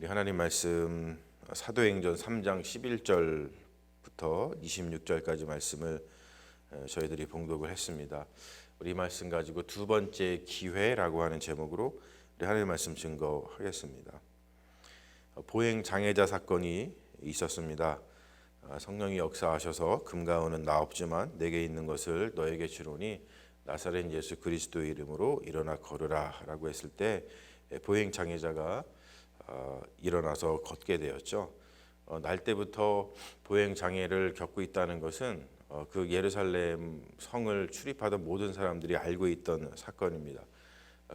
우리 하나님 말씀 사도행전 3장 11절부터 26절까지 말씀을 저희들이 봉독을 했습니다. 우리 말씀 가지고 두 번째 기회라고 하는 제목으로 우리 하나님 말씀 증거하겠습니다. 보행 장애자 사건이 있었습니다. 성령이 역사하셔서 금가오는 나 없지만 내게 있는 것을 너에게 주노니 나사렛 예수 그리스도의 이름으로 일어나 걸으라 라고 했을 때 보행 장애자가 일어나서 걷게 되었죠. 날 때부터 보행 장애를 겪고 있다는 것은 그 예루살렘 성을 출입하던 모든 사람들이 알고 있던 사건입니다.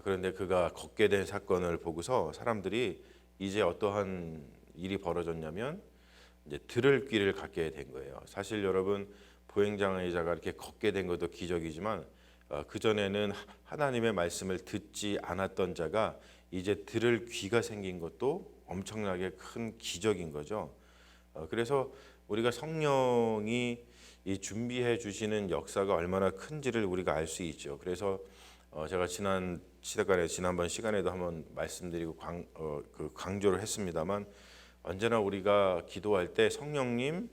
그런데 그가 걷게 된 사건을 보고서 사람들이 이제 어떠한 일이 벌어졌냐면 이제 들을 귀를 갖게 된 거예요. 사실 여러분, 보행 장애자가 이렇게 걷게 된 것도 기적이지만 그 전에는 하나님의 말씀을 듣지 않았던 자가 이제 들을 귀가 생긴 것도 엄청나게 큰 기적인 거죠. 그래서 우리가 성령이 이 준비해 주시는 역사가 얼마나 큰지를 우리가 알 수 있죠. 그래서 제가 지난번 시간에도 한번 말씀드리고 강조를 했습니다만, 언제나 우리가 기도할 때 성령님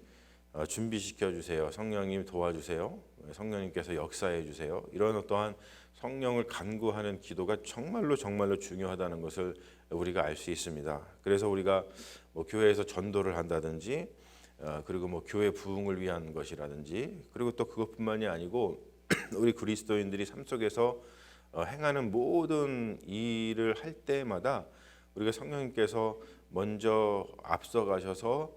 준비시켜 주세요, 성령님 도와주세요, 성령님께서 역사해 주세요, 이런 어떠한 성령을 간구하는 기도가 정말로 중요하다는 것을 우리가 알 수 있습니다. 그래서 우리가 교회에서 전도를 한다든지, 그리고 교회 부흥을 위한 것이라든지, 그리고 또 그것뿐만이 아니고 우리 그리스도인들이 삶 속에서 행하는 모든 일을 할 때마다 우리가 성령님께서 먼저 앞서가셔서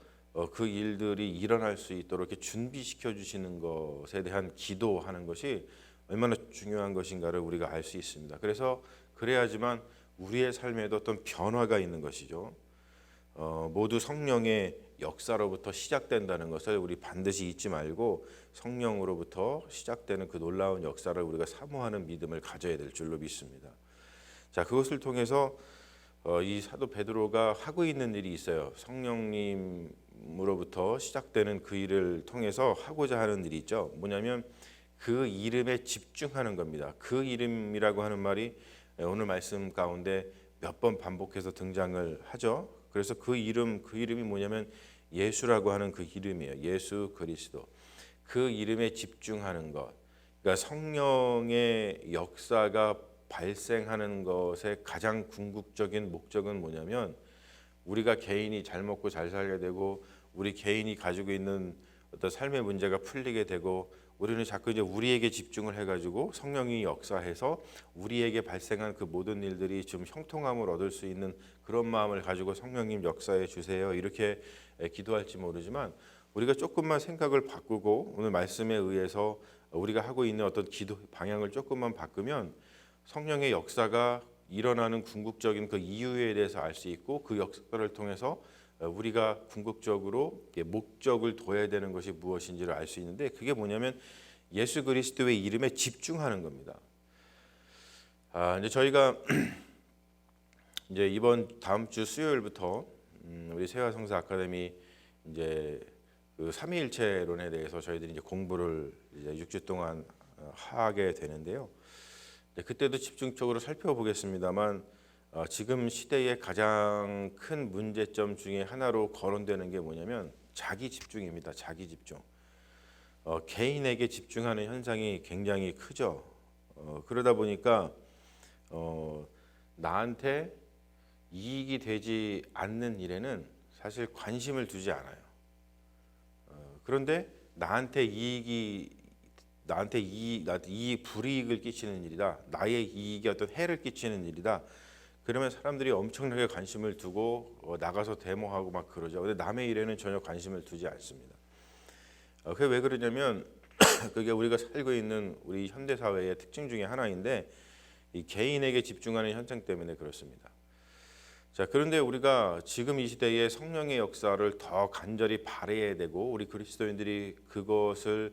그 일들이 일어날 수 있도록 이렇게 준비시켜 주시는 것에 대한 기도하는 것이 얼마나 중요한 것인가를 우리가 알 수 있습니다. 그래서 그래야지만 우리의 삶에도 어떤 변화가 있는 것이죠. 모두 성령의 역사로부터 시작된다는 것을 우리 반드시 잊지 말고 성령으로부터 시작되는 그 놀라운 역사를 우리가 사모하는 믿음을 가져야 될 줄로 믿습니다. 자, 그것을 통해서 이 사도 베드로가 하고 있는 일이 있어요. 성령님으로부터 시작되는 그 일을 통해서 하고자 하는 일이 있죠. 뭐냐면 그 이름에 집중하는 겁니다. 그 이름이라고 하는 말이 오늘 말씀 가운데 몇 번 반복해서 등장을 하죠. 그래서 그 이름이 뭐냐면 예수라고 하는 그 이름이에요. 예수 그리스도. 그 이름에 집중하는 것. 그러니까 성령의 역사가 발생하는 것의 가장 궁극적인 목적은 뭐냐면, 우리가 개인이 잘 먹고 잘 살게 되고, 우리 개인이 가지고 있는 어떤 삶의 문제가 풀리게 되고, 우리는 자꾸 이제 우리에게 집중을 해가지고 성령이 역사해서 우리에게 발생한 그 모든 일들이 좀 형통함을 얻을 수 있는 그런 마음을 가지고 성령님 역사해 주세요, 이렇게 기도할지 모르지만, 우리가 조금만 생각을 바꾸고 오늘 말씀에 의해서 우리가 하고 있는 어떤 기도 방향을 조금만 바꾸면 성령의 역사가 일어나는 궁극적인 그 이유에 대해서 알 수 있고, 그 역사를 통해서 우리가 궁극적으로 목적을 둬야 되는 것이 무엇인지를 알 수 있는데, 그게 뭐냐면 예수 그리스도의 이름에 집중하는 겁니다. 이제 저희가 이제 다음 주 수요일부터 우리 세화성사 아카데미 이제 그 삼위일체론에 대해서 저희들이 이제 공부를 이제 6주 동안 하게 되는데요. 그때도 집중적으로 살펴보겠습니다만, 지금 시대의 가장 큰 문제점 중에 하나로 거론되는 게 뭐냐면 자기 집중입니다. 자기 집중. 개인에게 집중하는 현상이 굉장히 크죠. 그러다 보니까 나한테 이익이 되지 않는 일에는 사실 관심을 두지 않아요. 그런데 나한테 불이익을 끼치는 일이다, 나의 이익에 어떤 해를 끼치는 일이다, 그러면 사람들이 엄청나게 관심을 두고 나가서 데모하고 막 그러죠. 근데 남의 일에는 전혀 관심을 두지 않습니다. 그게 왜 그러냐면 그게 우리가 살고 있는 우리 현대 사회의 특징 중에 하나인데, 이 개인에게 집중하는 현상 때문에 그렇습니다. 자, 그런데 우리가 지금 이 시대에 성령의 역사를 더 간절히 바라야 되고, 우리 그리스도인들이 그것을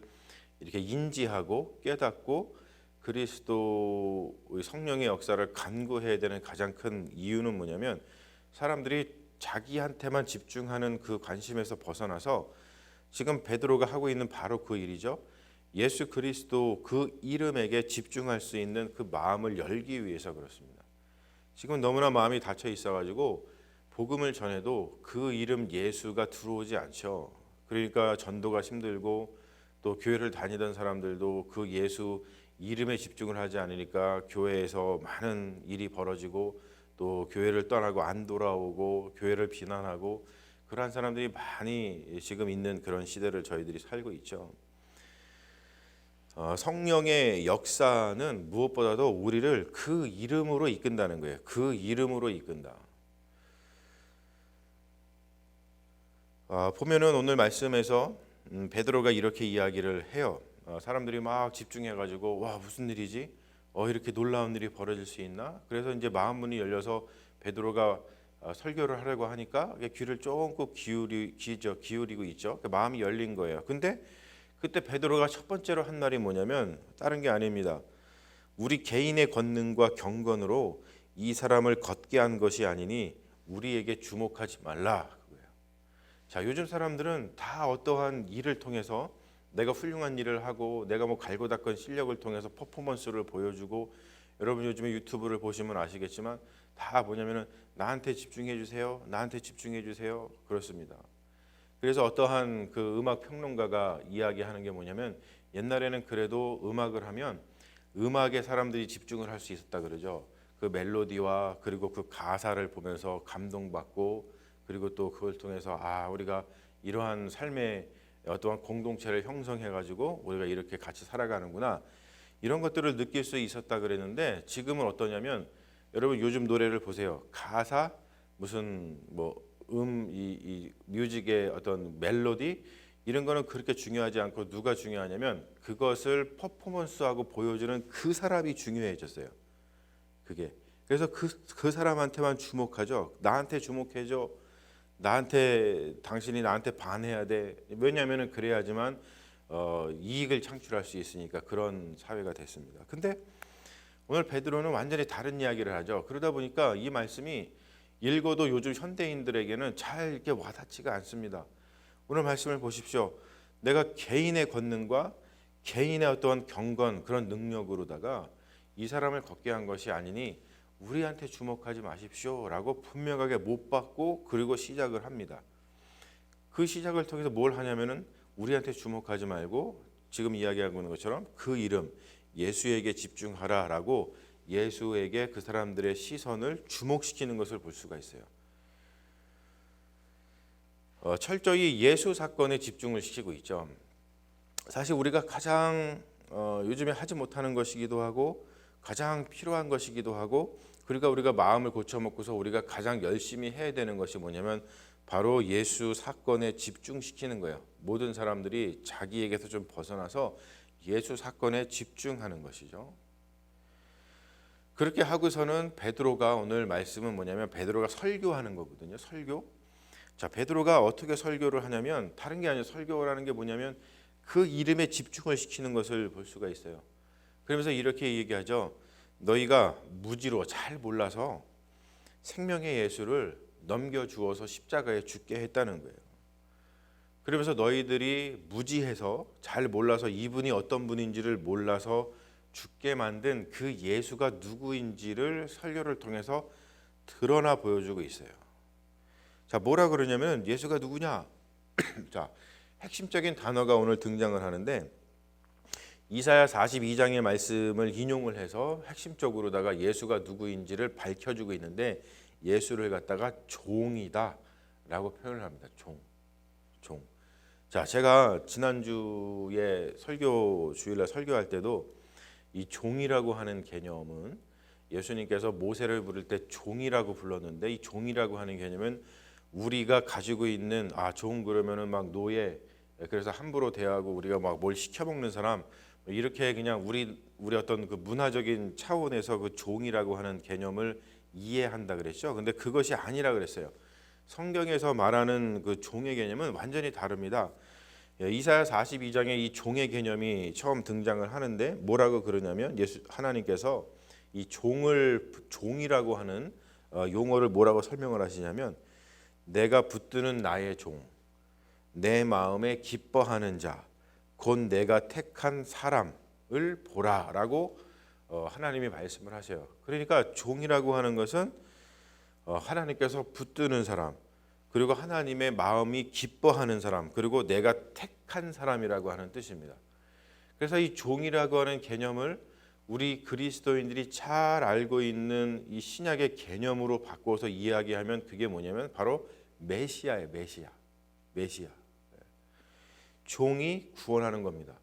이렇게 인지하고 깨닫고 그리스도의 성령의 역사를 간구해야 되는 가장 큰 이유는 뭐냐면, 사람들이 자기한테만 집중하는 그 관심에서 벗어나서 지금 베드로가 하고 있는 바로 그 일이죠. 예수 그리스도 그 이름에게 집중할 수 있는 그 마음을 열기 위해서 그렇습니다. 지금 너무나 마음이 닫혀 있어가지고 복음을 전해도 그 이름 예수가 들어오지 않죠. 그러니까 전도가 힘들고 또 교회를 다니던 사람들도 그 예수 이름에 집중을 하지 않으니까 교회에서 많은 일이 벌어지고 또 교회를 떠나고 안 돌아오고 교회를 비난하고 그러한 사람들이 많이 지금 있는 그런 시대를 저희들이 살고 있죠. 성령의 역사는 무엇보다도 우리를 그 이름으로 이끈다는 거예요. 그 이름으로 이끈다. 보면은 오늘 말씀에서 베드로가 이렇게 이야기를 해요. 사람들이 막 집중해가지고 와 무슨 일이지? 이렇게 놀라운 일이 벌어질 수 있나? 그래서 이제 마음 문이 열려서 베드로가 설교를 하려고 하니까 귀를 조금 기울이고 있죠. 마음이 열린 거예요. 근데 그때 베드로가 첫 번째로 한 말이 뭐냐면 다른 게 아닙니다. 우리 개인의 권능과 경건으로 이 사람을 걷게 한 것이 아니니 우리에게 주목하지 말라. 자, 요즘 사람들은 다 어떠한 일을 통해서 내가 훌륭한 일을 하고 내가 뭐 갈고 닦은 실력을 통해서 퍼포먼스를 보여주고 여러분 요즘에 유튜브를 보시면 아시겠지만 다 뭐냐면은 나한테 집중해 주세요. 나한테 집중해 주세요. 그렇습니다. 그래서 어떠한 그 음악 평론가가 이야기하는 게 뭐냐면 옛날에는 그래도 음악을 하면 음악에 사람들이 집중을 할 수 있었다 그러죠. 그 멜로디와 그리고 그 가사를 보면서 감동받고 그리고 또 그걸 통해서 우리가 이러한 삶의 어떠한 공동체를 형성해 가지고 우리가 이렇게 같이 살아가는구나 이런 것들을 느낄 수 있었다 그랬는데 지금은 어떠냐면 여러분 요즘 노래를 보세요. 가사 무슨 이 뮤직의 어떤 멜로디 이런 거는 그렇게 중요하지 않고 누가 중요하냐면 그것을 퍼포먼스하고 보여주는 그 사람이 중요해졌어요. 그게 그래서 그 사람한테만 주목하죠. 나한테 주목해줘. 당신이 나한테 반해야 돼. 왜냐하면 그래야지만 이익을 창출할 수 있으니까 그런 사회가 됐습니다. 근데 오늘 베드로는 완전히 다른 이야기를 하죠. 그러다 보니까 이 말씀이 읽어도 요즘 현대인들에게는 잘 이렇게 와닿지가 않습니다. 오늘 말씀을 보십시오. 내가 개인의 권능과 개인의 어떠한 경건 그런 능력으로다가 이 사람을 걷게 한 것이 아니니 우리한테 주목하지 마십시오라고 분명하게 못 받고 그리고 시작을 합니다. 그 시작을 통해서 뭘 하냐면은 우리한테 주목하지 말고 지금 이야기하고 있는 것처럼 그 이름 예수에게 집중하라라고 예수에게 그 사람들의 시선을 주목시키는 것을 볼 수가 있어요. 철저히 예수 사건에 집중을 시키고 있죠. 사실 우리가 가장 요즘에 하지 못하는 것이기도 하고 가장 필요한 것이기도 하고 그러니까 우리가 마음을 고쳐먹고서 우리가 가장 열심히 해야 되는 것이 뭐냐면 바로 예수 사건에 집중시키는 거예요. 모든 사람들이 자기에게서 좀 벗어나서 예수 사건에 집중하는 것이죠. 그렇게 하고서는 베드로가 오늘 말씀은 뭐냐면 베드로가 설교하는 거거든요. 설교. 자, 베드로가 어떻게 설교를 하냐면 다른 게 아니라 설교라는 게 뭐냐면 그 이름에 집중을 시키는 것을 볼 수가 있어요. 그러면서 이렇게 얘기하죠. 너희가 무지로 잘 몰라서 생명의 예수를 넘겨주어서 십자가에 죽게 했다는 거예요. 그러면서 너희들이 무지해서 잘 몰라서 이분이 어떤 분인지를 몰라서 죽게 만든 그 예수가 누구인지를 설교를 통해서 드러나 보여주고 있어요. 자, 뭐라 그러냐면 예수가 누구냐? 자, 핵심적인 단어가 오늘 등장을 하는데 이사야 42장의 말씀을 인용을 해서 핵심적으로다가 예수가 누구인지를 밝혀주고 있는데 예수를 갖다가 종이다라고 표현을 합니다. 종. 자, 제가 지난주에 주일날 설교할 때도 이 종이라고 하는 개념은 예수님께서 모세를 부를 때 종이라고 불렀는데 이 종이라고 하는 개념은 우리가 가지고 있는 종 그러면은 막 노예 그래서 함부로 대하고 우리가 막 뭘 시켜 먹는 사람 이렇게 그냥 우리 어떤 그 문화적인 차원에서 그 종이라고 하는 개념을 이해한다 그랬죠. 근데 그것이 아니라 그랬어요. 성경에서 말하는 그 종의 개념은 완전히 다릅니다. 이사야 42장에 이 종의 개념이 처음 등장을 하는데 뭐라고 그러냐면 하나님께서 이 종이라고 하는 용어를 뭐라고 설명을 하시냐면 내가 붙드는 나의 종, 내 마음에 기뻐하는 자, 곧 내가 택한 사람을 보라라고 하나님이 말씀을 하세요. 그러니까 종이라고 하는 것은 하나님께서 붙드는 사람, 그리고 하나님의 마음이 기뻐하는 사람, 그리고 내가 택한 사람이라고 하는 뜻입니다. 그래서 이 종이라고 하는 개념을 우리 그리스도인들이 잘 알고 있는 이 신약의 개념으로 바꿔서 이야기하면 그게 뭐냐면 바로 메시아예요. 메시아. 종이 구원하는 겁니다.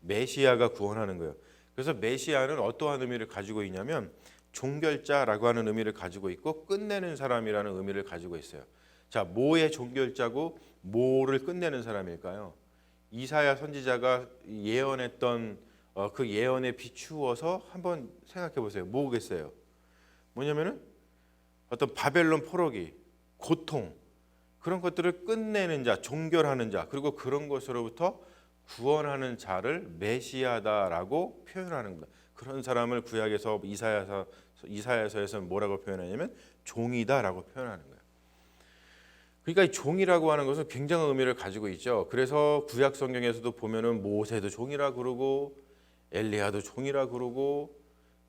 메시아가 구원하는 거예요. 그래서 메시아는 어떠한 의미를 가지고 있냐면 종결자라고 하는 의미를 가지고 있고 끝내는 사람이라는 의미를 가지고 있어요. 자, 뭐의 종결자고 뭐를 끝내는 사람일까요? 이사야 선지자가 예언했던 그 예언에 비추어서 한번 생각해 보세요. 뭐겠어요? 뭐냐면은 어떤 바벨론 포로기, 고통, 그런 것들을 끝내는 자, 종결하는 자, 그리고 그런 것으로부터 구원하는 자를 메시아다라고 표현하는 겁니다. 그런 사람을 구약에서 이사야서에서는 뭐라고 표현하냐면 종이다라고 표현하는 거예요. 그러니까 이 종이라고 하는 것은 굉장한 의미를 가지고 있죠. 그래서 구약 성경에서도 보면은 모세도 종이라 그러고 엘리야도 종이라 그러고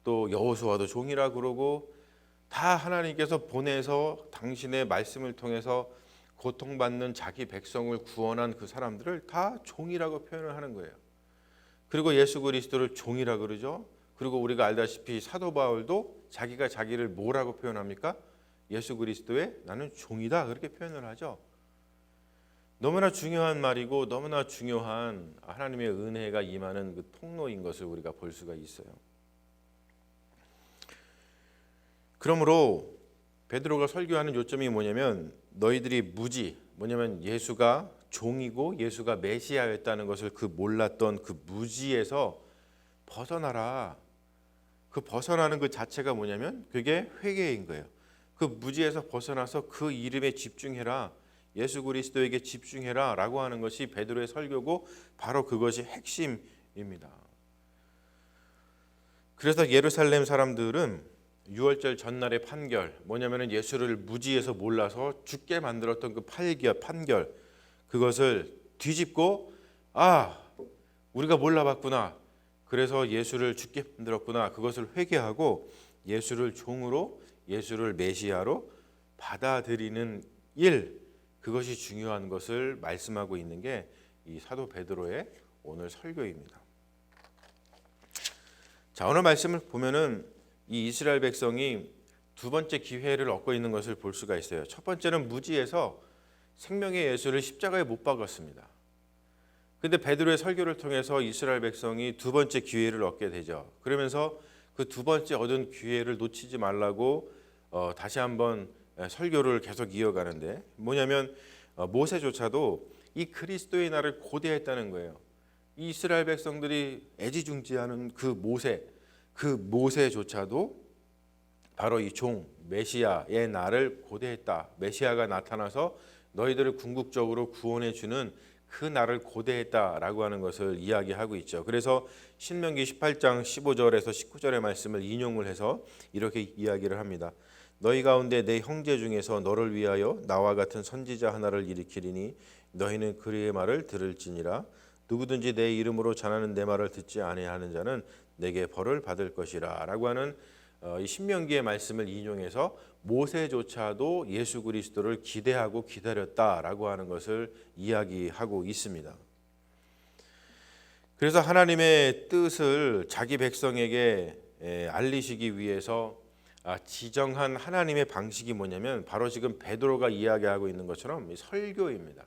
또 여호수아도 종이라 그러고 다 하나님께서 보내서 당신의 말씀을 통해서 고통받는 자기 백성을 구원한 그 사람들을 다 종이라고 표현을 하는 거예요. 그리고 예수 그리스도를 종이라 그러죠. 그리고 우리가 알다시피 사도 바울도 자기가 자기를 뭐라고 표현합니까? 예수 그리스도의 나는 종이다 그렇게 표현을 하죠. 너무나 중요한 말이고 너무나 중요한 하나님의 은혜가 임하는 그 통로인 것을 우리가 볼 수가 있어요. 그러므로 베드로가 설교하는 요점이 뭐냐면 너희들이 뭐냐면 예수가 종이고 예수가 메시아였다는 것을 그 몰랐던 그 무지에서 벗어나라. 그 벗어나는 그 자체가 뭐냐면 그게 회개인 거예요. 그 무지에서 벗어나서 그 이름에 집중해라. 예수 그리스도에게 집중해라 라고 하는 것이 베드로의 설교고 바로 그것이 핵심입니다. 그래서 예루살렘 사람들은 유월절 전날의 판결, 뭐냐면은 예수를 무지에서 몰라서 죽게 만들었던 그 판결, 그것을 뒤집고 우리가 몰라봤구나. 그래서 예수를 죽게 만들었구나. 그것을 회개하고 예수를 종으로, 예수를 메시아로 받아들이는 일, 그것이 중요한 것을 말씀하고 있는 게 이 사도 베드로의 오늘 설교입니다. 자, 오늘 말씀을 보면은 이 이스라엘 백성이 두 번째 기회를 얻고 있는 것을 볼 수가 있어요. 첫 번째는 무지에서 생명의 예수를 십자가에 못 박았습니다. 근데 베드로의 설교를 통해서 이스라엘 백성이 두 번째 기회를 얻게 되죠. 그러면서 그 두 번째 얻은 기회를 놓치지 말라고 다시 한번 설교를 계속 이어가는데 뭐냐면 모세조차도 이 그리스도의 날을 고대했다는 거예요. 이 이스라엘 백성들이 애지중지하는 그 모세조차도 바로 이 종 메시아의 날을 고대했다. 메시아가 나타나서 너희들을 궁극적으로 구원해 주는 그 날을 고대했다라고 하는 것을 이야기하고 있죠. 그래서 신명기 18장 15절에서 19절의 말씀을 인용을 해서 이렇게 이야기를 합니다. 너희 가운데 내 형제 중에서 너를 위하여 나와 같은 선지자 하나를 일으키리니 너희는 그의 말을 들을지니라. 누구든지 내 이름으로 전하는 내 말을 듣지 아니하는 자는 내게 벌을 받을 것이라 라고 하는 이 신명기의 말씀을 인용해서 모세조차도 예수 그리스도를 기대하고 기다렸다라고 하는 것을 이야기하고 있습니다. 그래서 하나님의 뜻을 자기 백성에게 알리시기 위해서 지정한 하나님의 방식이 뭐냐면 바로 지금 베드로가 이야기하고 있는 것처럼 설교입니다.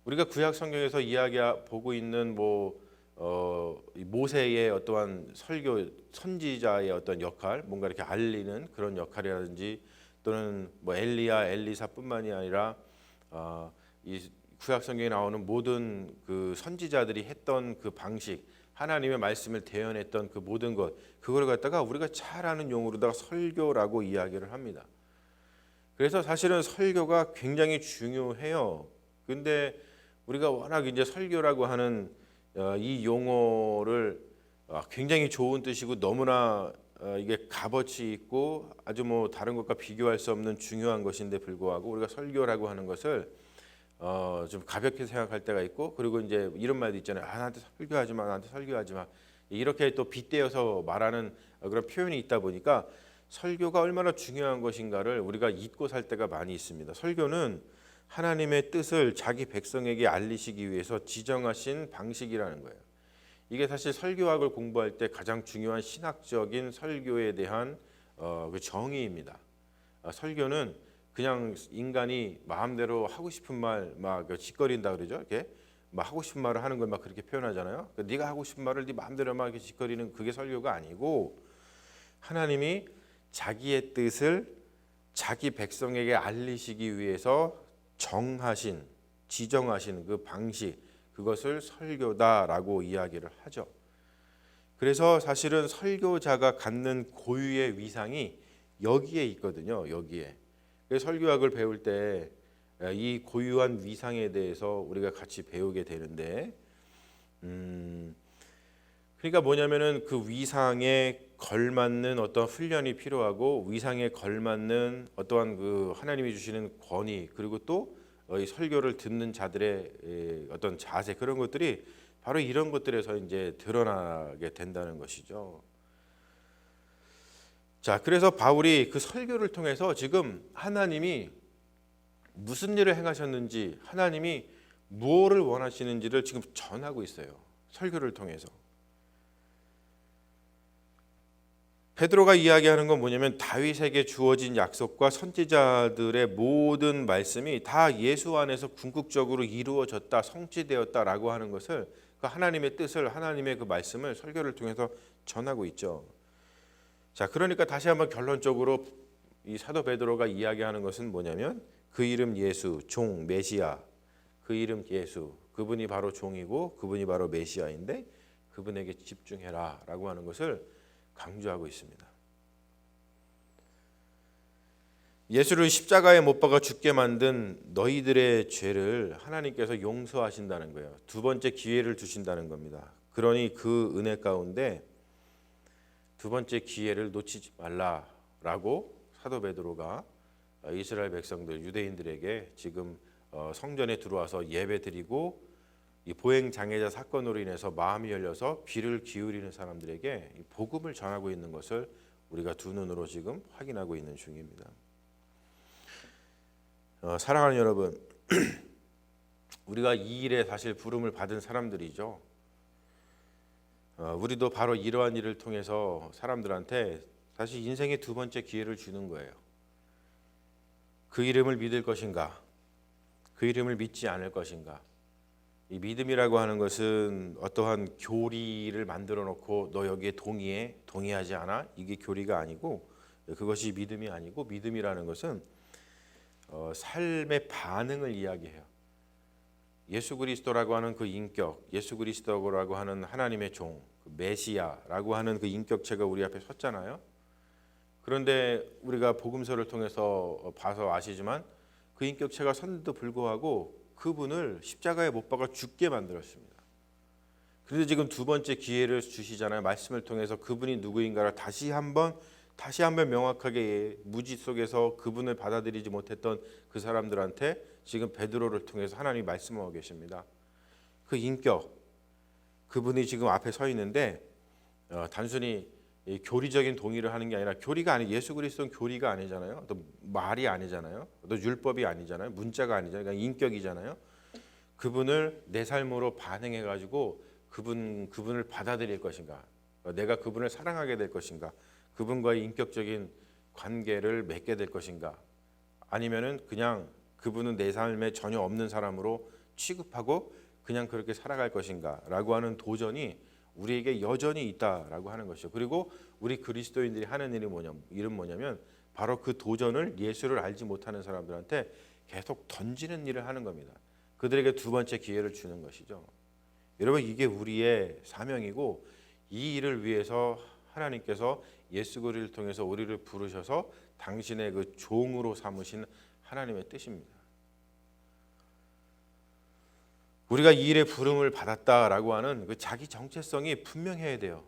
우리가 구약 성경에서 보고 있는 모세의 어떠한 설교 선지자의 어떤 역할, 뭔가 이렇게 알리는 그런 역할이라든지 또는 엘리야, 엘리사뿐만이 아니라 이 구약 성경에 나오는 모든 그 선지자들이 했던 그 방식, 하나님의 말씀을 대언했던 그 모든 것, 그걸 갖다가 우리가 잘 아는 용어로다가 설교라고 이야기를 합니다. 그래서 사실은 설교가 굉장히 중요해요. 근데 우리가 워낙 이제 설교라고 하는 이 용어를 굉장히 좋은 뜻이고 너무나 이게 값어치 있고 아주 다른 것과 비교할 수 없는 중요한 것인데 불구하고 우리가 설교라고 하는 것을 좀 가볍게 생각할 때가 있고 그리고 이제 이런 말도 있잖아요. 나한테 설교하지 마, 나한테 설교하지 마. 이렇게 또 빗대어서 말하는 그런 표현이 있다 보니까 설교가 얼마나 중요한 것인가를 우리가 잊고 살 때가 많이 있습니다. 설교는 하나님의 뜻을 자기 백성에게 알리시기 위해서 지정하신 방식이라는 거예요. 이게 사실 설교학을 공부할 때 가장 중요한 신학적인 설교에 대한 그 정의입니다. 설교는 그냥 인간이 마음대로 하고 싶은 말 막 짓거린다 그러죠. 이렇게 막 하고 싶은 말을 하는 걸 막 그렇게 표현하잖아요. 그러니까 네가 하고 싶은 말을 네 마음대로 막 이렇게 짓거리는 그게 설교가 아니고, 하나님이 자기의 뜻을 자기 백성에게 알리시기 위해서 지정하신 그 방식, 그것을 설교다라고 이야기를 하죠. 그래서 사실은 설교자가 갖는 고유의 위상이 여기에 있거든요. 여기에. 그래서 설교학을 배울 때 이 고유한 위상에 대해서 우리가 같이 배우게 되는데, 그러니까 뭐냐면은 그 위상에 걸맞는 어떤 훈련이 필요하고, 위상에 걸맞는 어떠한 그 하나님이 주시는 권위, 그리고 또 이 설교를 듣는 자들의 어떤 자세, 그런 것들이 바로 이런 것들에서 이제 드러나게 된다는 것이죠. 자, 그래서 바울이 그 설교를 통해서 지금 하나님이 무슨 일을 행하셨는지, 하나님이 무엇을 원하시는지를 지금 전하고 있어요. 설교를 통해서. 베드로가 이야기하는 건 뭐냐면, 다윗에게 주어진 약속과 선지자들의 모든 말씀이 다 예수 안에서 궁극적으로 이루어졌다, 성취되었다라고 하는 것을, 그 하나님의 뜻을, 하나님의 그 말씀을 설교를 통해서 전하고 있죠. 자, 그러니까 다시 한번 결론적으로 이 사도 베드로가 이야기하는 것은 뭐냐면, 그 이름 예수, 종, 메시아, 그 이름 예수, 그분이 바로 종이고 그분이 바로 메시아인데 그분에게 집중해라라고 하는 것을 강조하고 있습니다. 예수를 십자가에 못 박아 죽게 만든 너희들의 죄를 하나님께서 용서하신다는 거예요. 두 번째 기회를 주신다는 겁니다. 그러니 그 은혜 가운데 두 번째 기회를 놓치지 말라라고 사도 베드로가 이스라엘 백성들, 유대인들에게 지금 성전에 들어와서 예배드리고 이 보행 장애자 사건으로 인해서 마음이 열려서 귀를 기울이는 사람들에게 이 복음을 전하고 있는 것을 우리가 두 눈으로 지금 확인하고 있는 중입니다. 사랑하는 여러분, 우리가 이 일에 사실 부름을 받은 사람들이죠. 우리도 바로 이러한 일을 통해서 사람들한테 사실 인생의 두 번째 기회를 주는 거예요. 그 이름을 믿을 것인가, 그 이름을 믿지 않을 것인가. 이 믿음이라고 하는 것은 어떠한 교리를 만들어 놓고 너 여기에 동의해, 동의하지 않아, 이게 교리가 아니고, 그것이 믿음이 아니고, 믿음이라는 것은 삶의 반응을 이야기해요. 예수 그리스도라고 하는 그 인격, 예수 그리스도라고 하는 하나님의 종, 그 메시아라고 하는 그 인격체가 우리 앞에 섰잖아요. 그런데 우리가 복음서를 통해서 봐서 아시지만 그 인격체가 섰는데도 불구하고 그분을 십자가에 못 박아 죽게 만들었습니다. 그런데 지금 두 번째 기회를 주시잖아요. 말씀을 통해서 그분이 누구인가를 다시 한번 명확하게, 무지 속에서 그분을 받아들이지 못했던 그 사람들한테 지금 베드로를 통해서 하나님이 말씀하고 계십니다. 그 인격, 그분이 지금 앞에 서 있는데 단순히 교리적인 동의를 하는 게 아니라, 교리가 아니, 예수 그리스도는 교리가 아니잖아요. 또 말이 아니잖아요. 또 율법이 아니잖아요. 문자가 아니잖아요. 그러니까 인격이잖아요. 그분을 내 삶으로 반응해 가지고 그분을 받아들일 것인가, 내가 그분을 사랑하게 될 것인가, 그분과의 인격적인 관계를 맺게 될 것인가, 아니면은 그냥 그분은 내 삶에 전혀 없는 사람으로 취급하고 그냥 그렇게 살아갈 것인가라고 하는 도전이 우리에게 여전히 있다라고 하는 것이죠. 그리고 우리 그리스도인들이 하는 일이 뭐냐면 바로 그 도전을 예수를 알지 못하는 사람들한테 계속 던지는 일을 하는 겁니다. 그들에게 두 번째 기회를 주는 것이죠. 여러분, 이게 우리의 사명이고, 이 일을 위해서 하나님께서 예수 그리스도를 통해서 우리를 부르셔서 당신의 그 종으로 삼으신 하나님의 뜻입니다. 우리가 이 일에 부름을 받았다라고 하는 그 자기 정체성이 분명해야 돼요.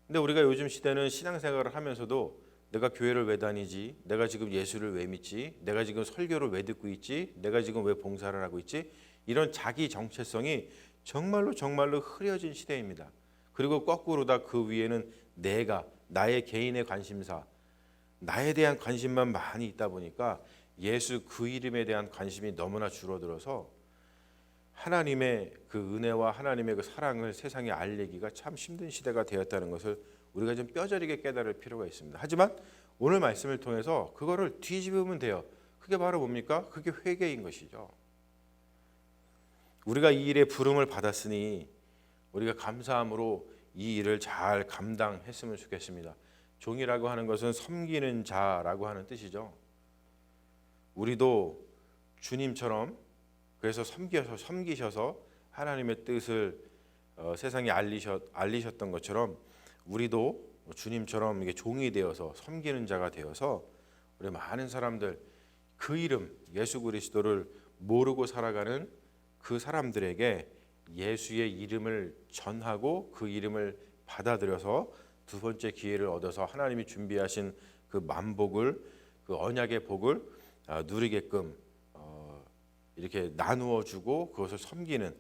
근데 우리가 요즘 시대는 신앙생활을 하면서도 내가 교회를 왜 다니지? 내가 지금 예수를 왜 믿지? 내가 지금 설교를 왜 듣고 있지? 내가 지금 왜 봉사를 하고 있지? 이런 자기 정체성이 정말로 흐려진 시대입니다. 그리고 거꾸로 다 그 위에는 나의 개인의 관심사, 나에 대한 관심만 많이 있다 보니까 예수 그 이름에 대한 관심이 너무나 줄어들어서 하나님의 그 은혜와 하나님의 그 사랑을 세상에 알리기가 참 힘든 시대가 되었다는 것을 우리가 좀 뼈저리게 깨달을 필요가 있습니다. 하지만 오늘 말씀을 통해서 그거를 뒤집으면 돼요. 그게 바로 뭡니까? 그게 회개인 것이죠. 우리가 이 일에 부름을 받았으니 우리가 감사함으로 이 일을 잘 감당했으면 좋겠습니다. 종이라고 하는 것은 섬기는 자라고 하는 뜻이죠. 우리도 주님처럼 그래서 섬기셔서 하나님의 뜻을 세상에 알리셨던 것처럼 우리도 주님처럼 이게 종이 되어서 섬기는 자가 되어서 우리 많은 사람들 그 이름 예수 그리스도를 모르고 살아가는 그 사람들에게 예수의 이름을 전하고 그 이름을 받아들여서 두 번째 기회를 얻어서 하나님이 준비하신 그 만복을 그 언약의 복을 누리게끔 이렇게 나누어 주고 그것을 섬기는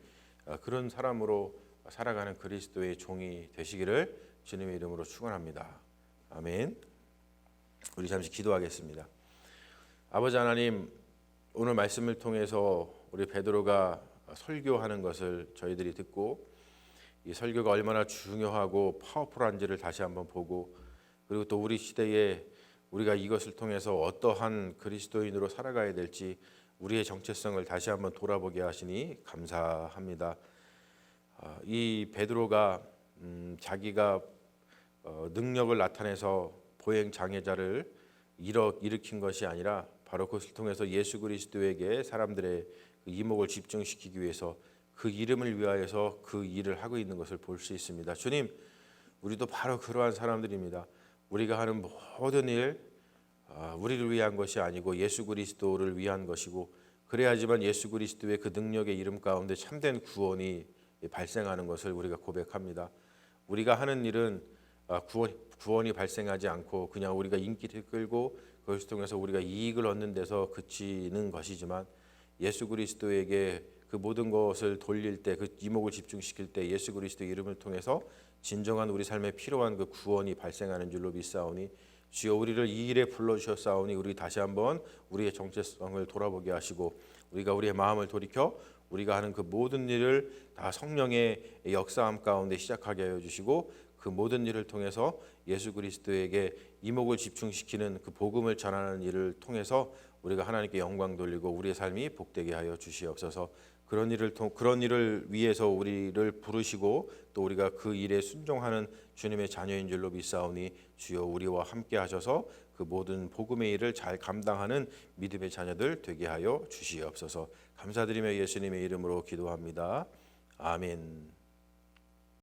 그런 사람으로 살아가는 그리스도의 종이 되시기를 주님의 이름으로 축원합니다. 아멘. 우리 잠시 기도하겠습니다. 아버지 하나님, 오늘 말씀을 통해서 우리 베드로가 설교하는 것을 저희들이 듣고 이 설교가 얼마나 중요하고 파워풀한지를 다시 한번 보고 그리고 또 우리 시대에 우리가 이것을 통해서 어떠한 그리스도인으로 살아가야 될지 우리의 정체성을 다시 한번 돌아보게 하시니 감사합니다. 이 베드로가 자기가 능력을 나타내서 보행 장애자를 일으킨 것이 아니라 바로 그것을 통해서 예수 그리스도에게 사람들의 이목을 집중시키기 위해서 그 이름을 위하여서 그 일을 하고 있는 것을 볼 수 있습니다. 주님, 우리도 바로 그러한 사람들입니다. 우리가 하는 모든 일 우리를 위한 것이 아니고 예수 그리스도를 위한 것이고 그래야지만 예수 그리스도의 그 능력의 이름 가운데 참된 구원이 발생하는 것을 우리가 고백합니다. 우리가 하는 일은 구원이 발생하지 않고 그냥 우리가 인기를 끌고 그것을 통해서 우리가 이익을 얻는 데서 그치는 것이지만 예수 그리스도에게 그 모든 것을 돌릴 때 그 이목을 집중시킬 때 예수 그리스도의 이름을 통해서 진정한 우리 삶에 필요한 그 구원이 발생하는 줄로 믿사오니 주여 우리를 이 일에 불러주셨사오니 우리 다시 한번 우리의 정체성을 돌아보게 하시고 우리가 우리의 마음을 돌이켜 우리가 하는 그 모든 일을 다 성령의 역사함 가운데 시작하게 하여 주시고 그 모든 일을 통해서 예수 그리스도에게 이목을 집중시키는 그 복음을 전하는 일을 통해서 우리가 하나님께 영광 돌리고 우리의 삶이 복되게 하여 주시옵소서. 그런 일을 위해서 우리를 부르시고 또 우리가 그 일에 순종하는 주님의 자녀인 줄로 믿사오니 주여 우리와 함께 하셔서 그 모든 복음의 일을 잘 감당하는 믿음의 자녀들 되게 하여 주시옵소서. 감사드리며 예수님의 이름으로 기도합니다. 아멘.